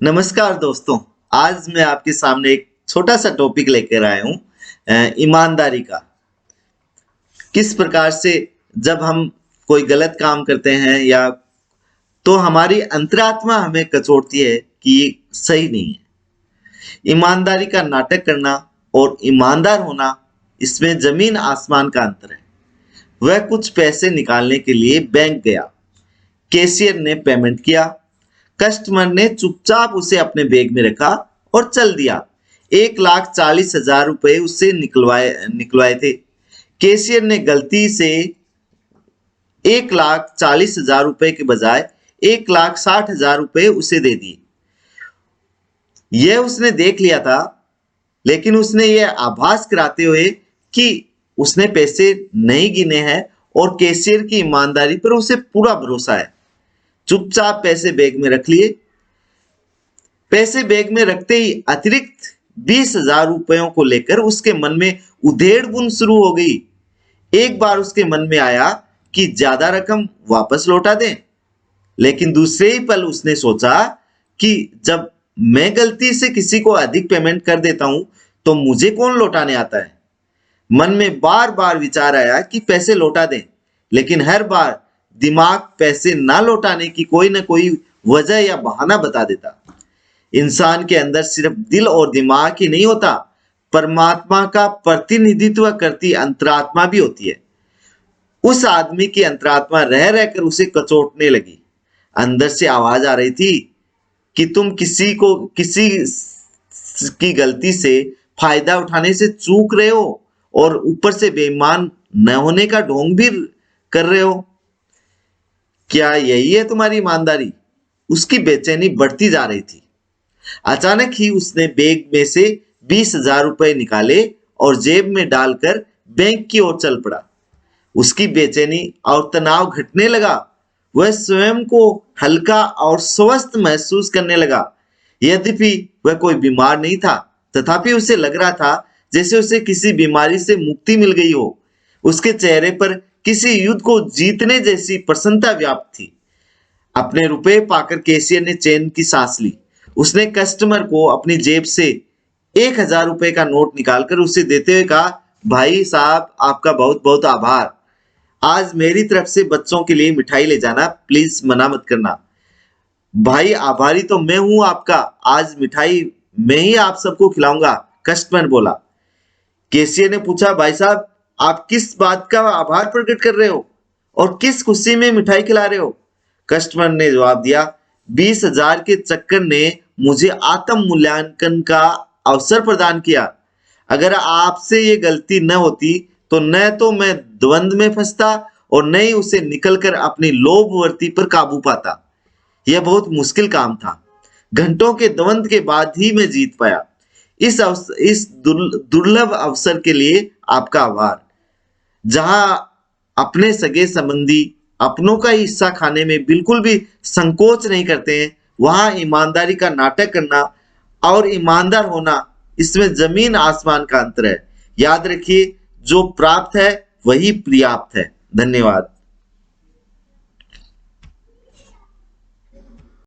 नमस्कार दोस्तों। आज मैं आपके सामने एक छोटा सा टॉपिक लेकर आया हूँ, ईमानदारी का। किस प्रकार से जब हम कोई गलत काम करते हैं या तो हमारी अंतरात्मा हमें कचोटती है कि ये सही नहीं है। ईमानदारी का नाटक करना और ईमानदार होना, इसमें जमीन आसमान का अंतर है। वह कुछ पैसे निकालने के लिए बैंक गया। कैशियर ने पेमेंट किया। कस्टमर ने चुपचाप उसे अपने बैग में रखा और चल दिया। 1,40,000 रुपए उससे निकलवाए थे। कैशियर ने गलती से 1,40,000 रुपए के बजाय 1,60,000 रुपए उसे दे दिए। यह उसने देख लिया था, लेकिन उसने यह आभास कराते हुए कि उसने पैसे नहीं गिने हैं और कैशियर की ईमानदारी पर उसे पूरा भरोसा है, चुपचाप पैसे बैग में रख लिए। पैसे बैग में रखते ही अतिरिक्त 20,000 रुपयों को लेकर उसके मन में उधेड़ बुन शुरू हो गई। एक बार उसके मन में आया कि ज्यादा रकम वापस लौटा दें, लेकिन दूसरे ही पल उसने सोचा कि जब मैं गलती से किसी को अधिक पेमेंट कर देता हूं तो मुझे कौन लौटाने आता है। मन में बार बार विचार आया कि पैसे लौटा दें, लेकिन हर बार दिमाग पैसे ना लौटाने की कोई ना कोई वजह या बहाना बता देता। इंसान के अंदर सिर्फ दिल और दिमाग ही नहीं होता, परमात्मा का प्रतिनिधित्व करती अंतरात्मा भी होती है। उस आदमी की अंतरात्मा रह रहकर उसे कचोटने लगी। अंदर से आवाज आ रही थी कि तुम किसी की गलती से फायदा उठाने से चूक रहे हो और ऊपर से बेईमान न होने का ढोंग भी कर रहे हो। क्या यही है तुम्हारी ईमानदारी? उसकी बेचैनी बढ़ती जा रही थी। अचानक ही उसने बैग में से 20,000 रुपए निकाले और जेब में डालकर बैंक की ओर चल पड़ा। उसकी बेचैनी और तनाव घटने लगा। वह स्वयं को हल्का और स्वस्थ महसूस करने लगा। यद्यपि वह कोई बीमार नहीं था, तथापि उसे लग रहा था जैसे उसे किसी बीमारी से मुक्ति मिल गई हो। उसके चेहरे पर किसी युद्ध को जीतने जैसी प्रसन्नता व्याप्त थी। अपने रुपए पाकर कैशियर ने चैन की सांस ली। उसने कस्टमर को अपनी जेब से 1,000 रुपए का नोट निकालकर उसे देते हुए कहा, भाई साहब, आपका बहुत बहुत आभार। आज मेरी तरफ से बच्चों के लिए मिठाई ले जाना, प्लीज मना मत करना। भाई, आभारी तो मैं हूं आपका। आज मिठाई मैं ही आप सबको खिलाऊंगा, कस्टमर बोला। कैशियर ने पूछा, भाई साहब, आप किस बात का आभार प्रकट कर रहे हो और किस खुशी में मिठाई खिला रहे हो? कस्टमर ने जवाब दिया, 20,000 के चक्कर ने मुझे आत्म मूल्यांकन का अवसर प्रदान किया। अगर आपसे ये गलती न होती तो न तो मैं द्वंद्व में फंसता और न ही उसे निकलकर अपनी लोभवर्ती पर काबू पाता। यह बहुत मुश्किल काम था। घंटों के द्वंद्व के बाद ही मैं जीत पाया। इस दुर्लभ अवसर के लिए आपका आभार। जहां अपने सगे संबंधी अपनों का हिस्सा खाने में बिल्कुल भी संकोच नहीं करते हैं, वहां ईमानदारी का नाटक करना और ईमानदार होना, इसमें जमीन आसमान का अंतर है। याद रखिए, जो प्राप्त है वही पर्याप्त है। धन्यवाद।